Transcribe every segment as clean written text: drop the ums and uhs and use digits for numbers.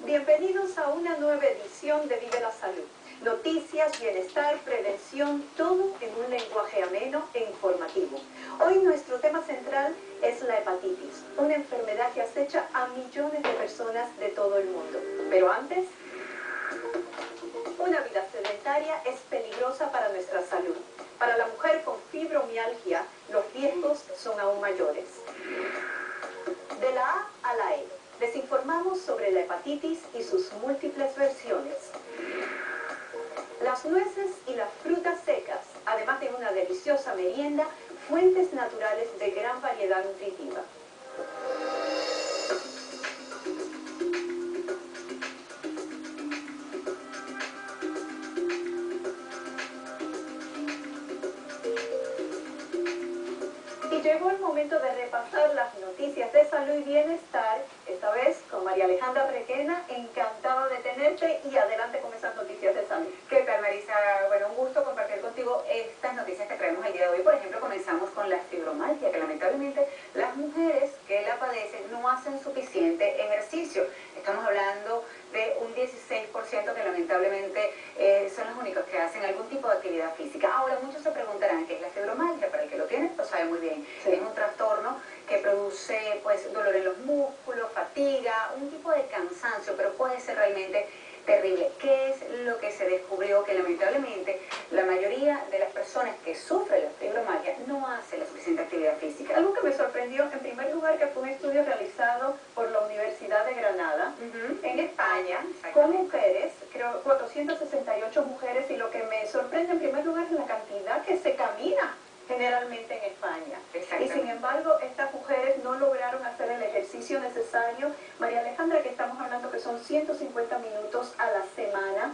Bienvenidos a una nueva edición de Vive la Salud. Noticias, bienestar, prevención, todo en un lenguaje ameno e informativo. Hoy nuestro tema central es la hepatitis, una enfermedad que acecha a millones de personas de todo el mundo. Pero antes, una vida sedentaria es peligrosa para nuestra salud. Para la mujer con fibromialgia, los riesgos son aún mayores. De la A a la E, les informamos sobre la hepatitis y sus múltiples versiones. Las nueces y las frutas secas, además de una deliciosa merienda, fuentes naturales de gran variedad nutritiva. Y llegó el momento de repasar las noticias de salud y bienestar, esta vez con María Alejandra Requena, encantada de tenerte y adelante con esas noticias de salud. ¿Qué tal, Marisa? Bueno, un gusto compartir contigo estas noticias que traemos el día de hoy. Por ejemplo, comenzamos con la fibromialgia, que lamentablemente las mujeres que la padecen no hacen suficiente ejercicio. Estamos hablando de un 16% que lamentablemente son los únicos que hacen algún tipo de actividad física. Ahora, muchos se preguntarán qué es la fibromialgia. Para el que lo tiene, lo sabe muy bien. Sí. Es un trastorno que produce dolor en los músculos, fatiga, un tipo de cansancio, pero puede ser realmente terrible. ¿Qué es lo que se descubrió? Que lamentablemente la mayoría de las personas que sufren la fibromialgia no hacen la suficiente actividad física. Algo que me sorprendió, en primer lugar, que fue un estudio realizado por la Universidad de Granada, en España, con mujeres, creo 468 mujeres, y lo que me sorprende en primer lugar es la cantidad que se camina generalmente en España. Y sin embargo, estas mujeres no lograron hacer el ejercicio necesario. María Alejandra, que estamos hablando que son 150 minutos a la semana.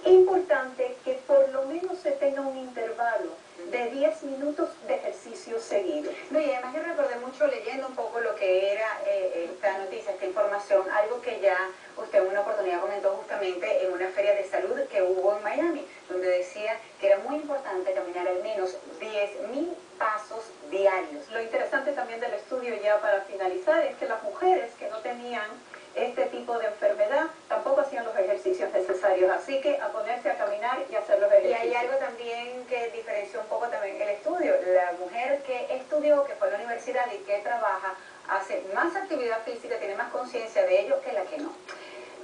Importante que por lo menos se tenga un intervalo de 10 minutos de ejercicio seguido. No, y además yo recordé mucho leyendo un poco lo que era esta noticia, esta información, algo que ya usted en una oportunidad comentó justamente en una feria de salud que hubo en Miami, donde decía que era muy importante caminar al menos 10.000 pasos diarios. Lo interesante también del estudio, ya para finalizar, es que las mujeres que no tenían este tipo de enfermedad tampoco hacían los ejercicios necesarios, así que a ponerse a caminar y hacer los ejercicios. Y hay algo también que diferenció un poco también el estudio. La mujer que estudió, que fue a la universidad y que trabaja, hace más actividad física, tiene más conciencia de ello que la que no.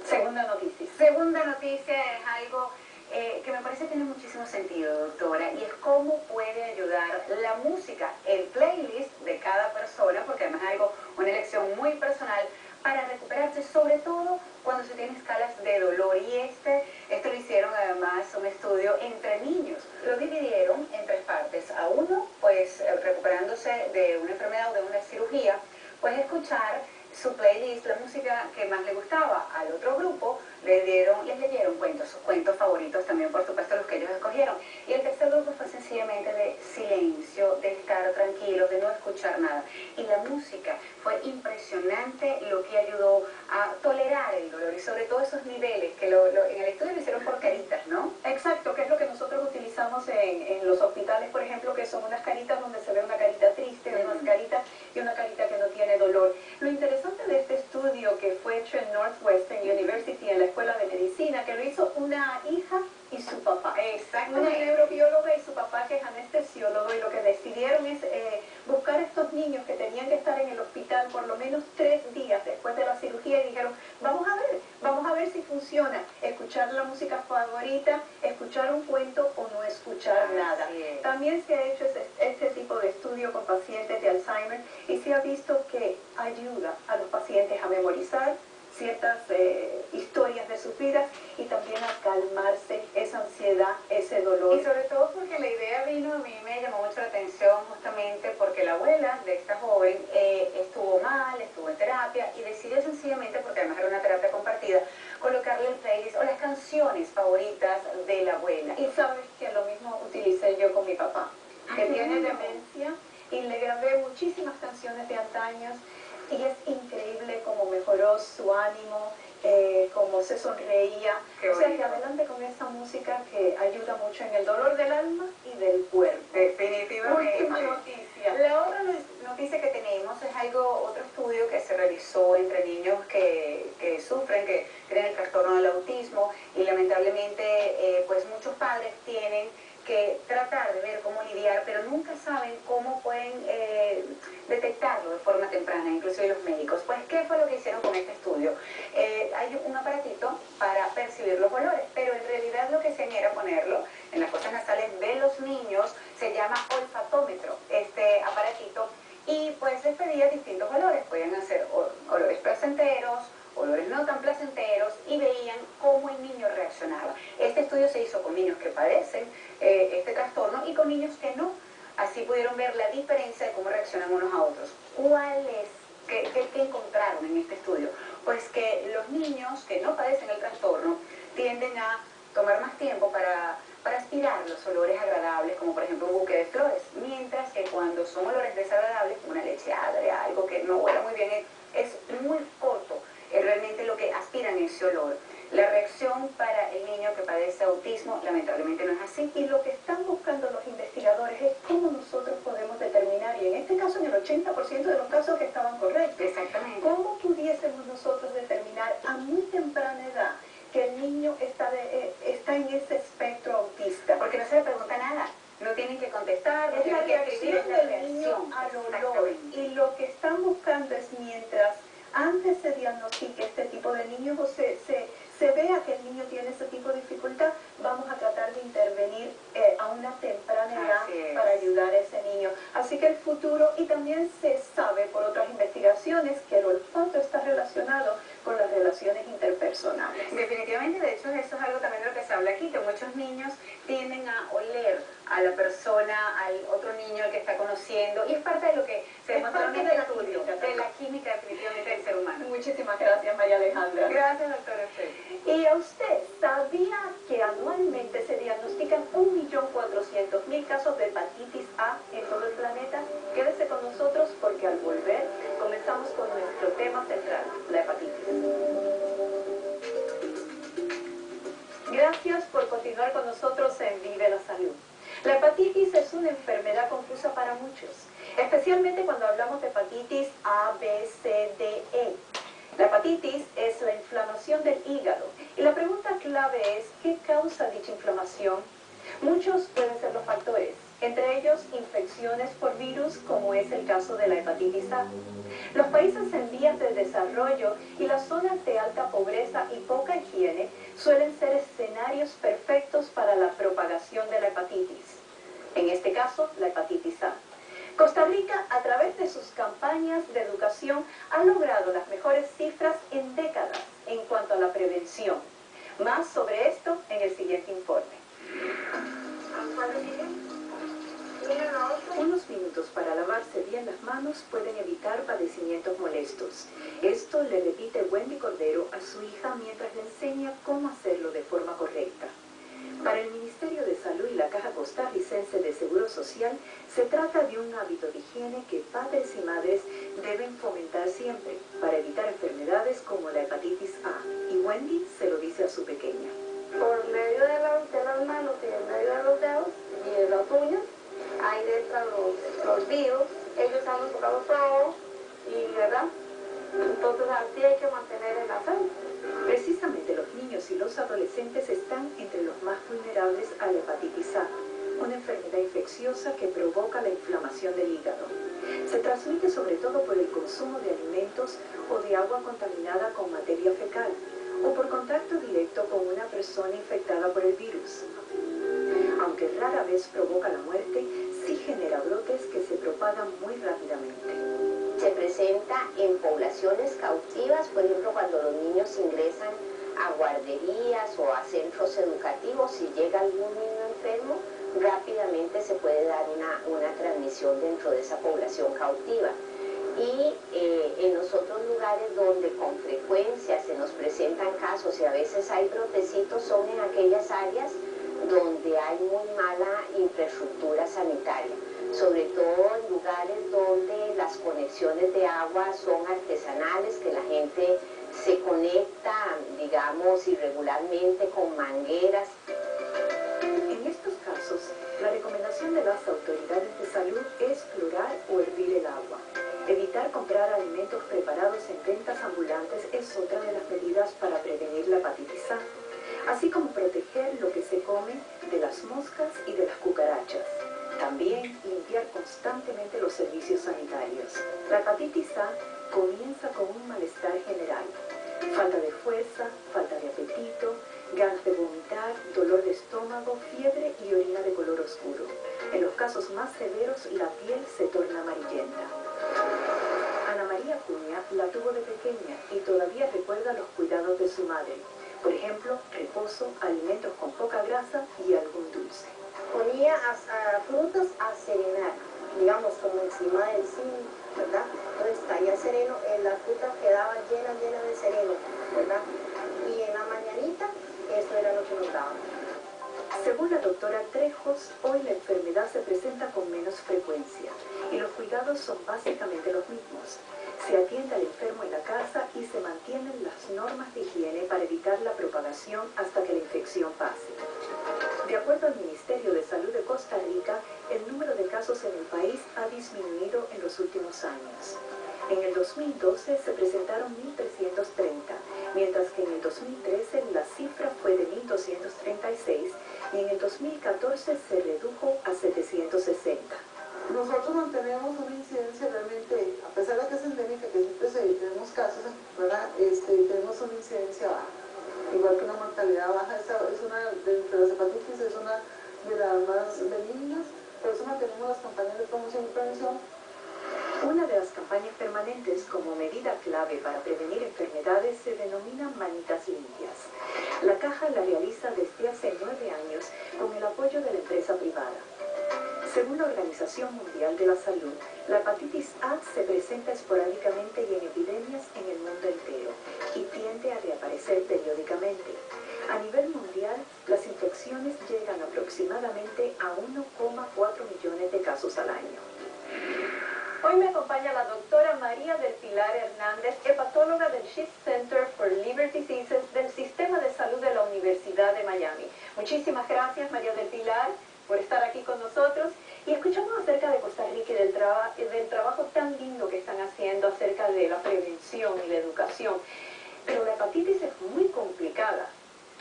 Segunda noticia. Segunda noticia es algo que me parece que tiene muchísimo sentido, doctora, y es cómo puede ayudar la música, el playlist de cada persona, porque además es algo, una elección muy personal, para recuperarse, sobre todo cuando se tiene escalas de dolor. Y esto lo hicieron además un estudio entre niños. Lo dividieron en tres partes. A uno, pues recuperándose de una enfermedad o de una cirugía, pues escuchar su playlist, la música que más le gustaba. Al otro grupo les leyeron cuentos, sus cuentos favoritos también, por supuesto, los que ellos escogieron. Y el tercer grupo fue sencillamente de silencio, de estar tranquilos, de no escuchar nada. Y la música fue impresionante, lo que ayudó a tolerar el dolor y sobre todo esos niveles que en el estudio lo hicieron por caritas, ¿no? Exacto, que es lo que nosotros utilizamos en los hospitales, por ejemplo, que son unas caritas donde se ve una carita triste, unas caritas y una carita que no tiene dolor. Lo interesante de este estudio, que fue hecho en Northwestern University, en la Escuela de Medicina, que lo hizo una hija y su papá. Una neurobióloga y su papá, que es anestesiólogo, y lo que decidieron es buscar a estos niños que tenían que estar en el hospital por lo menos 3 días después de la cirugía, y dijeron, vamos a ver si funciona, escuchar la música favorita, escuchar un cuento o no escuchar nada. También se ha hecho este tipo de estudio con pacientes de Alzheimer y se ha visto que ayuda a los pacientes a memorizar ciertas historias de sus vidas y también a calmarse esa ansiedad, ese dolor. Y sobre todo porque la idea vino, a mí me llamó mucho la atención justamente porque la abuela de esta joven estuvo mal, estuvo en terapia y decidió sencillamente, porque además era una terapia compartida, colocarle el playlist o las canciones favoritas de la abuela. Y sabes que lo mismo utilicé yo con mi papá, que tiene demencia, y le grabé muchísimas canciones de antaños. Y es increíble cómo mejoró su ánimo, cómo cómo se sonreía. Qué O sea, que bonito. adelante con esa música que ayuda mucho en el dolor del alma y del cuerpo. Definitivamente. Última noticia. La otra noticia que tenemos es otro estudio que se realizó entre niños que sufren, que tienen el trastorno del autismo, y lamentablemente pues muchos padres tienen que tratar de ver cómo lidiar, pero nunca saben cómo pueden detectarlo de forma temprana, inclusive los médicos. Pues, ¿qué fue lo que hicieron con este estudio? Hay un aparatito para percibir los olores, pero en realidad lo que hacían era ponerlo en las fosas nasales de los niños. Se llama olfatómetro, este aparatito, y pues les pedía distintos olores. Podían hacer olores placenteros, olores no tan placenteros, y veían cómo el niño reaccionaba. Este estudio se hizo con niños que padecen este trastorno y con niños que no. Así pudieron ver la diferencia de cómo reaccionan unos a otros. ¿Cuál es? ¿Qué encontraron en este estudio? Pues que los niños que no padecen el trastorno tienden a tomar más tiempo para aspirar los olores agradables, como por ejemplo un buque de flores, mientras que cuando son olores desagradables, como una leche agria, algo que no huele muy bien, es muy corto realmente lo que aspiran ese olor. La reacción para el niño que padece autismo lamentablemente no es así, Y lo que están buscando los investigadores es cómo nosotros podemos determinar, y en este caso en el 80% de los casos que estaban correctos, exactamente. cómo pudiésemos nosotros determinar a muy temprana edad que el niño está en ese espectro autista. Porque no se le pregunta nada, no tienen que contestar, no Es la tienen que escribir, reacción es la del niño reacción. al olor, Exactamente. y lo que están buscando es, mientras antes se diagnostique este tipo de niños o se vea que el niño tiene ese tipo de dificultad, vamos a tratar de intervenir a una temprana edad para ayudar a ese niño. Así que el futuro, y también se sabe por otras investigaciones que el olfato está relacionado con las relaciones interpersonales. Definitivamente, de hecho eso es algo también de lo que se habla aquí, que muchos niños tienden a oler a la persona, al otro niño al que está conociendo, y es parte de lo que se demostró en este estudio, de la química definitivamente del ser humano. Muchísimas gracias, María Alejandra. Gracias, doctora. Y a usted, ¿sabía que anualmente se diagnostican 1.400.000 casos de hepatitis A en todo el planeta? Quédese con nosotros porque al volver comenzamos con nuestro tema central, la hepatitis. Gracias por continuar con nosotros en Vive la Salud. La hepatitis es una enfermedad confusa para muchos, especialmente cuando hablamos de hepatitis A, B, C, D, E. La hepatitis es la inflamación del hígado, y la pregunta clave es, ¿qué causa dicha inflamación? Muchos pueden ser los factores, entre ellos infecciones por virus, como es el caso de la hepatitis A. Los países en vías de desarrollo y las zonas de alta pobreza y poca higiene suelen ser escenarios perfectos para la propagación de la hepatitis. En este caso, la hepatitis A. Costa Rica, a través de sus campañas de educación, ha logrado las mejores cifras en décadas en cuanto a la prevención. Más sobre esto en el siguiente informe. Unos minutos para lavarse bien las manos pueden evitar padecimientos molestos. Esto le repite Wendy Cordero a su hija mientras le enseña cómo hacerlo de forma correcta. Para el Ministerio de Salud y la Caja Costarricense de Seguro Social, se trata de un hábito de higiene que padres y madres deben fomentar siempre para evitar enfermedades como la hepatitis A. Y Wendy se lo dice a su pequeña. Por medio de las manos y en medio de los dedos y de las uñas, ahí dentro los virus, ellos han tocado todo, y ¿verdad? Entonces así hay que mantener el aseo. Precisamente los niños y los adolescentes están entre los más vulnerables a la hepatitis A, una enfermedad infecciosa que provoca la inflamación del hígado. Se transmite sobre todo por el consumo de alimentos o de agua contaminada con materia fecal, o por contacto directo con una persona infectada por el virus. Aunque rara vez provoca la muerte, sí genera brotes que se propagan muy rápidamente. Se presenta en poblaciones cautivas, por ejemplo, cuando los niños ingresan a guarderías o a centros educativos. Si llega algún niño enfermo, rápidamente se puede dar una transmisión dentro de esa población cautiva. Y en los otros lugares donde con frecuencia se nos presentan casos y a veces hay brotecitos son en aquellas áreas donde hay muy mala infraestructura sanitaria, sobre todo en lugares donde las conexiones de agua son artesanales, que la gente se conecta, digamos, limpiamos irregularmente con mangueras. En estos casos, la recomendación de las autoridades de salud es clorar o hervir el agua. Evitar comprar alimentos preparados en ventas ambulantes es otra de las medidas para prevenir la hepatitis A, así como proteger lo que se come de las moscas y de las cucarachas. También limpiar constantemente los servicios sanitarios. La hepatitis A comienza con un malestar general, falta de fuerza, falta de apetito, ganas de vomitar, dolor de estómago, fiebre y orina de color oscuro. En los casos más severos, la piel se torna amarillenta. Ana María Acuña la tuvo de pequeña y todavía recuerda los cuidados de su madre. Por ejemplo, reposo, alimentos con poca grasa y algún dulce. Ponía frutas a serenar, digamos, como encima del zinc, ¿verdad? Entonces caía sereno, la fruta quedaba llena de sereno, ¿verdad? Y en la mañanita, eso era lo que nos daban. Según la doctora Trejos, hoy la enfermedad se presenta con menos frecuencia y los cuidados son básicamente los mismos. Se atiende al enfermo en la casa y se mantienen las normas de higiene para evitar la propagación hasta que la infección pase. De acuerdo al Ministerio de Salud de Costa Rica, el número de casos en el país ha disminuido en los últimos años. En el 2012 se presentaron 1.330, mientras que en el 2013 la cifra fue de 1.236 y en el 2014 se redujo a 760. Nosotros mantenemos una incidencia realmente, a pesar de que es endémica, que siempre tenemos casos, ¿verdad? Tenemos una incidencia baja, igual que una mortalidad baja. Es una de las hepatitis, es una de las más benignas, por eso mantenemos las campañas de promoción y prevención. Una de las campañas permanentes como medida clave para prevenir enfermedades se denomina Manitas Limpias. La caja la realiza desde hace 9 años con el apoyo de la empresa privada. Según la Organización Mundial de la Salud, la hepatitis A se presenta esporádicamente y en epidemias en el mundo entero y tiende a reaparecer periódicamente. A nivel mundial, las infecciones llegan aproximadamente a 1,4 millones de casos al año. Hoy me acompaña la doctora María del Pilar Hernández, hepatóloga del Schiff Center for Liver Diseases del Sistema de Salud de la Universidad de Miami. Muchísimas gracias, María del Pilar, por estar aquí con nosotros. Y escuchamos acerca de Costa Rica y del trabajo tan lindo que están haciendo acerca de la prevención y la educación. Pero la hepatitis es muy complicada.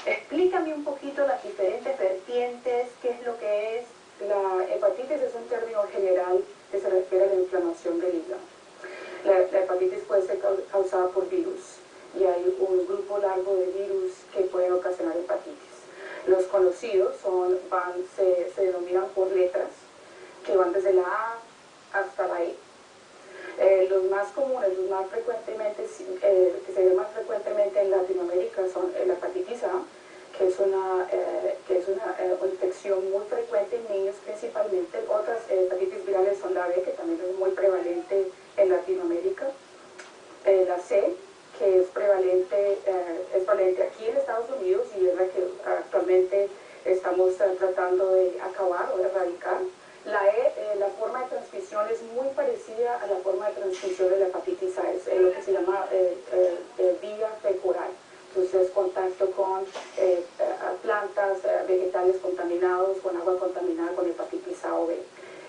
Explícame un poquito las diferentes vertientes, qué es lo que es. La hepatitis es un término general que se refiere a la inflamación del hígado. La hepatitis puede ser causada por virus y hay un grupo largo de virus que pueden ocasionar hepatitis. Los conocidos se denominan por letras, que van desde la A hasta la E. Los más comunes, los más frecuentemente, que se ven más frecuentemente en Latinoamérica son la hepatitis A, que es una infección muy frecuente en niños principalmente. Otras hepatitis virales son la B, que también es muy prevalente en Latinoamérica. La C, que es prevalente aquí en Estados Unidos y es la que actualmente estamos tratando de acabar o de erradicar. La E, la forma de transmisión es muy parecida a la forma de transmisión de la hepatitis A, es lo que se llama vía fecal. Entonces, contacto con plantas, vegetales contaminados, con agua contaminada con hepatitis A o B.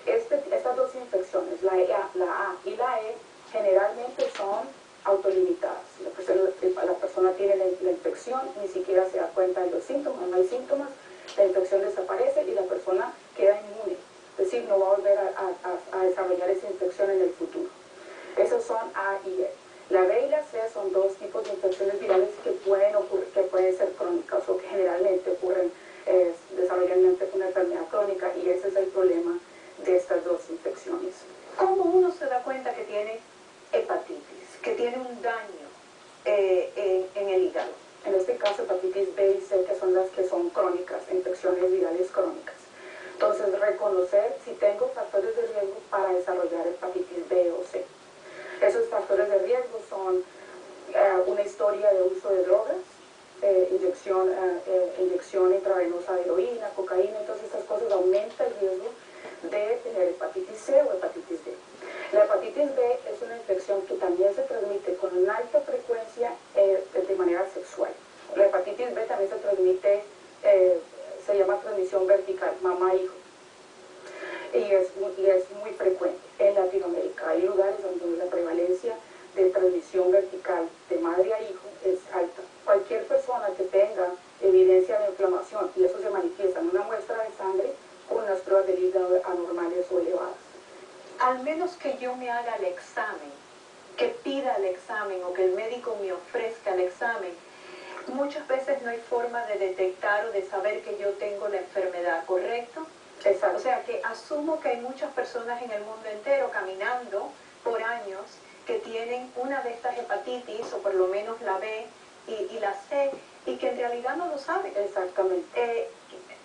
Estas dos infecciones, la A y la E, generalmente son autolimitadas. La persona tiene la infección, ni siquiera se da cuenta de los síntomas, no hay síntomas, la infección desaparece y la persona queda inmune. Es decir, no va a volver a desarrollar esa infección en el futuro. Esos son A y E. La B y la C son dos tipos de infecciones virales que pueden ser crónicas o que generalmente ocurren, desarrollan una enfermedad crónica, y ese es el problema de estas dos infecciones. ¿Cómo uno se da cuenta que tiene hepatitis, que tiene un daño en el hígado? En este caso, hepatitis B y C, que son las que son crónicas, infecciones virales crónicas. Entonces, reconocer si tengo factores de riesgo para desarrollar hepatitis B o C. Esos factores de riesgo son una historia de uso de drogas, inyección intravenosa de heroína, cocaína. Entonces estas cosas aumentan el riesgo de tener hepatitis C o hepatitis B. La hepatitis B es una infección que también se transmite con una alta frecuencia de manera sexual. La hepatitis B también se transmite, se llama transmisión vertical, mamá-hijo. Y es muy frecuente en Latinoamérica. Hay lugares donde la prevalencia de transmisión vertical de madre a hijo es alta. Cualquier persona que tenga evidencia de inflamación, y eso se manifiesta en una muestra de sangre con unas pruebas de hígado anormales o elevadas. Al menos que yo me haga el examen, que pida el examen o que el médico me ofrezca el examen, muchas veces no hay forma de detectar o de saber que yo tengo la enfermedad, ¿correcto? Exacto. O sea que asumo que hay muchas personas en el mundo entero caminando por años que tienen una de estas hepatitis, o por lo menos la B y la C, y que en realidad no lo saben. Exactamente.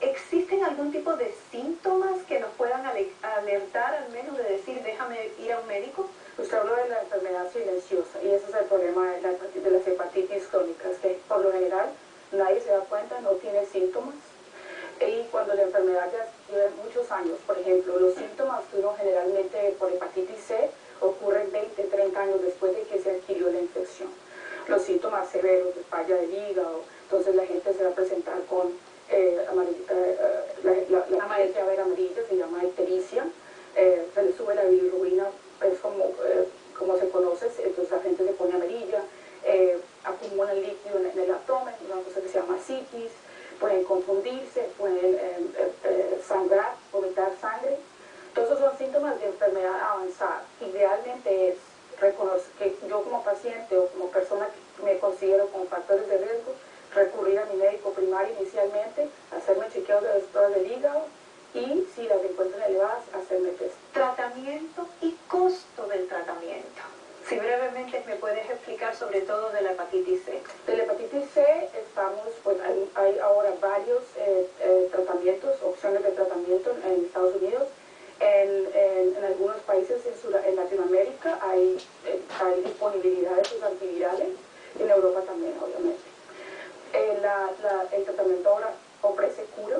¿Existen algún tipo de síntomas que nos puedan alertar, al menos de decir, déjame ir a un médico? Usted habló de la enfermedad silenciosa, y ese es el problema de las hepatitis crónicas, que por lo general nadie se da cuenta, no tiene síntomas. Y cuando la enfermedad ya lleva muchos años, por ejemplo, los síntomas que uno generalmente por hepatitis C ocurren 20, 30 años después de que se adquirió la infección. Los síntomas severos de falla del hígado, entonces la gente se va a presentar con la amarilla amarilla, se llama ictericia, se le sube la bilirrubina, es como se conoce, entonces la gente se pone amarilla, acumula líquido en el abdomen, una cosa que se llama citis, pueden confundirse, pueden sangrar, vomitar sangre. Todos esos son síntomas de enfermedad avanzada. Idealmente es reconocer que yo como paciente o como persona que me considero con factores de riesgo, recurrir a mi médico primario inicialmente, hacerme chequeos de las pruebas del hígado y si las encuentran elevadas, hacerme test. Tratamiento y costo del tratamiento. Si brevemente me puedes explicar sobre todo de la hepatitis C. De la hepatitis C pues hay ahora varios tratamientos, opciones de tratamiento en Estados Unidos. En algunos países en Latinoamérica hay disponibilidad de sus antivirales, y en Europa también, obviamente. El tratamiento ahora ofrece cura,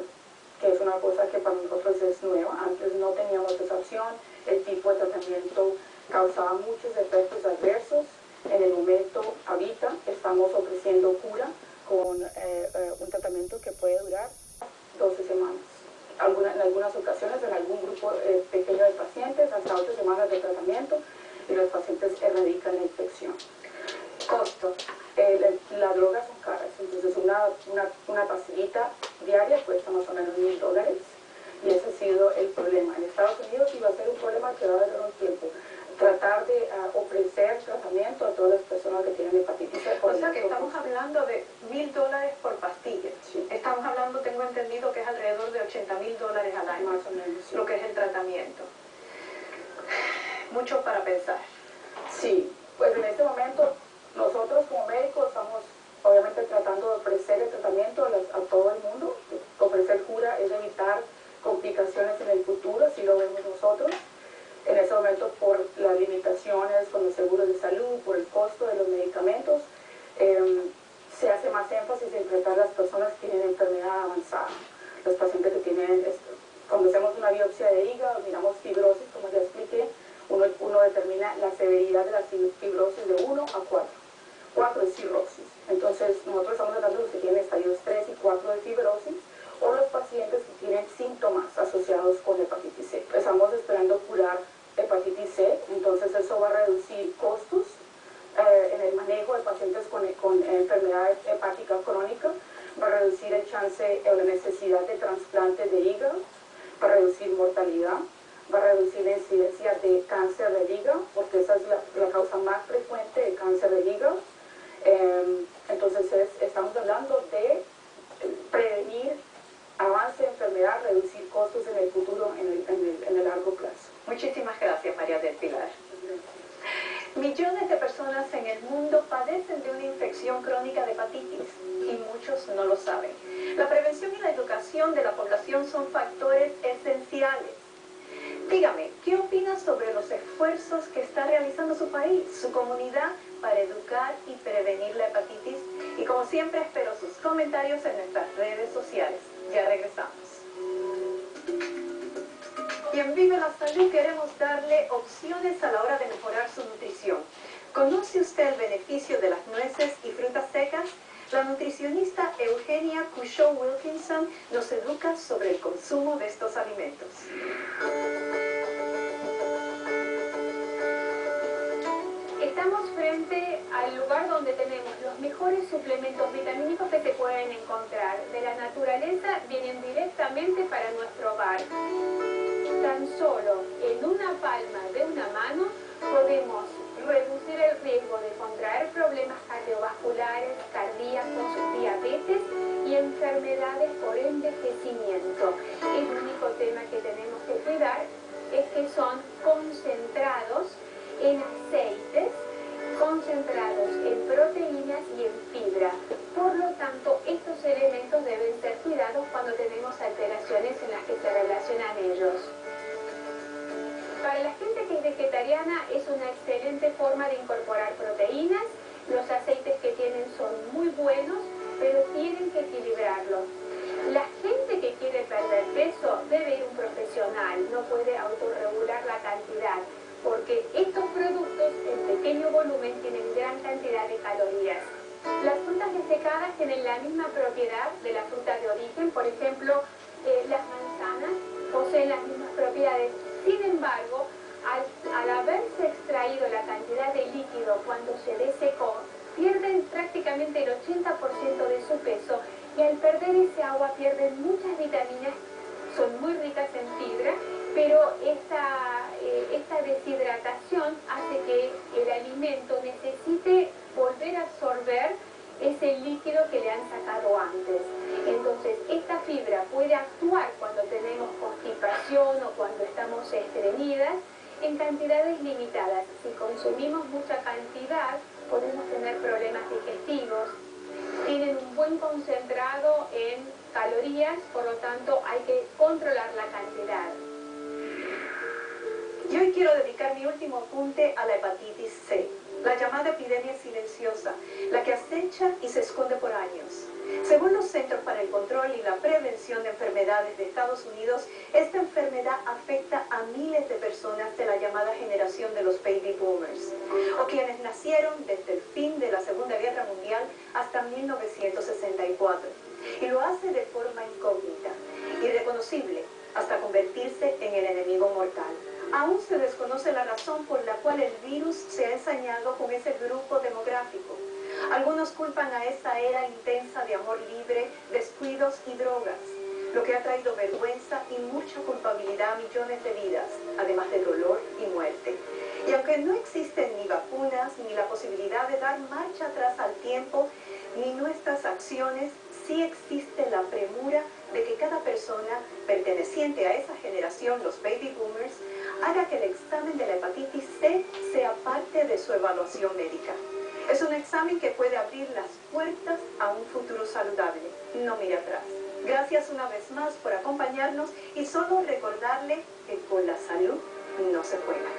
que es una cosa que para nosotros es nueva. Antes no teníamos esa opción. El tipo de tratamiento causaba muchos efectos adversos. En el momento ahorita estamos ofreciendo cura con un tratamiento que puede durar 12 semanas. En algunas ocasiones, en algún grupo pequeño de pacientes, hasta 8 semanas de tratamiento, y los pacientes erradican la infección. Costo. Las drogas son caras, entonces una pastillita diaria cuesta más o menos $1000, y ese ha sido el problema. En Estados Unidos iba a ser un problema que va a durar un tiempo. Tratar de ofrecer tratamiento a todas las personas que tienen hepatitis C. O sea que estamos hablando de $1000 por pastilla. Sí. Estamos hablando, tengo entendido que es alrededor de $80.000 al año, Más o menos, sí. lo que es el tratamiento. Mucho para pensar. Sí, pues en este momento nosotros como médicos estamos obviamente tratando de ofrecer el tratamiento a todo el mundo. Ofrecer cura es evitar complicaciones en el futuro, así lo vemos nosotros. En ese momento, por las limitaciones con los seguros de salud, por el costo de los medicamentos, se hace más énfasis en tratar a las personas que tienen enfermedad avanzada. Los pacientes que tienen, cuando hacemos una biopsia de hígado, miramos fibrosis, como ya expliqué, uno determina la severidad de la fibrosis de 1 a 4. 4 es cirrosis. Entonces, nosotros estamos tratando de los que tienen estadios 3 y 4 de fibrosis, o los pacientes que tienen síntomas asociados con hepatitis C. Estamos esperando curar hepatitis C, entonces eso va a reducir costos en el manejo de pacientes con enfermedad hepática crónica, va a reducir el chance o la necesidad de trasplantes de hígado, va a reducir mortalidad, va a reducir la incidencia de cáncer del hígado, porque esa es la causa más frecuente de cáncer del hígado. Entonces estamos hablando de prevenir avance de enfermedad, reducir costos en el futuro, en el largo plazo. Muchísimas gracias, María del Pilar. Millones de personas en el mundo padecen de una infección crónica de hepatitis y muchos no lo saben. La prevención y la educación de la población son factores esenciales. Dígame, ¿qué opina sobre los esfuerzos que está realizando su país, su comunidad, para educar y prevenir la hepatitis? Y como siempre, espero sus comentarios en nuestras redes sociales. Ya regresamos. Y en Vive la Salud queremos darle opciones a la hora de mejorar su nutrición. ¿Conoce usted el beneficio de las nueces y frutas secas? La nutricionista Eugenia Cushaw Wilkinson nos educa sobre el consumo de estos alimentos. Estamos frente al lugar donde tenemos los mejores suplementos vitamínicos que se pueden encontrar. De la naturaleza vienen directamente para nuestro hogar. Tan solo en una palma de una mano podemos reducir el riesgo de contraer problemas cardiovasculares, cardíacos, diabetes y enfermedades por envejecimiento. El único tema que tenemos que cuidar es que son concentrados en aceites, concentrados en proteínas y en fibra. Por lo tanto, estos elementos deben ser cuidados cuando tenemos alteraciones en las que se relacionan ellos. Para la gente que es vegetariana es una excelente forma de incorporar proteínas. Los aceites que tienen son muy buenos, pero tienen que equilibrarlo. La gente que quiere perder peso debe ir a un profesional, no puede autorregular la cantidad, porque estos productos en pequeño volumen tienen gran cantidad de calorías. Las frutas desecadas tienen la misma propiedad de la fruta de origen, por ejemplo, las manzanas poseen las mismas propiedades. Sin embargo, al haberse extraído la cantidad de líquido cuando se desecó, pierden prácticamente el 80% de su peso y al perder ese agua pierden muchas vitaminas, son muy ricas en fibra, pero esta deshidratación hace que el alimento necesite volver a absorber ese líquido que le han sacado antes. Entonces, esta fibra puede actuar cuando tenemos constipación o cuando estamos estreñidas en cantidades limitadas. Si consumimos mucha cantidad, podemos tener problemas digestivos. Tienen un buen concentrado en calorías, por lo tanto hay que controlar la cantidad. Y hoy quiero dedicar mi último apunte a la hepatitis C, la llamada epidemia silenciosa, la que acecha y se esconde por años. Según los Centros para el Control y la Prevención de Enfermedades de Estados Unidos, esta enfermedad afecta a miles de personas de la llamada generación de los baby boomers, o quienes nacieron desde el fin de la Segunda Guerra Mundial hasta 1964. Y lo hace de forma incógnita, irreconocible, hasta convertirse en el enemigo mortal. Aún se desconoce la razón por la cual el virus se ha ensañado con ese grupo demográfico. Algunos culpan a esa era intensa de amor libre, descuidos y drogas, lo que ha traído vergüenza y mucha culpabilidad a millones de vidas, además de dolor y muerte. Y aunque no existen ni vacunas, ni la posibilidad de dar marcha atrás al tiempo, ni nuestras acciones, sí existe la premura de que cada persona perteneciente a esa generación, los baby boomers, haga que el examen de la hepatitis C sea parte de su evaluación médica. Es un examen que puede abrir las puertas a un futuro saludable. No mire atrás. Gracias una vez más por acompañarnos y solo recordarle que con la salud no se juega.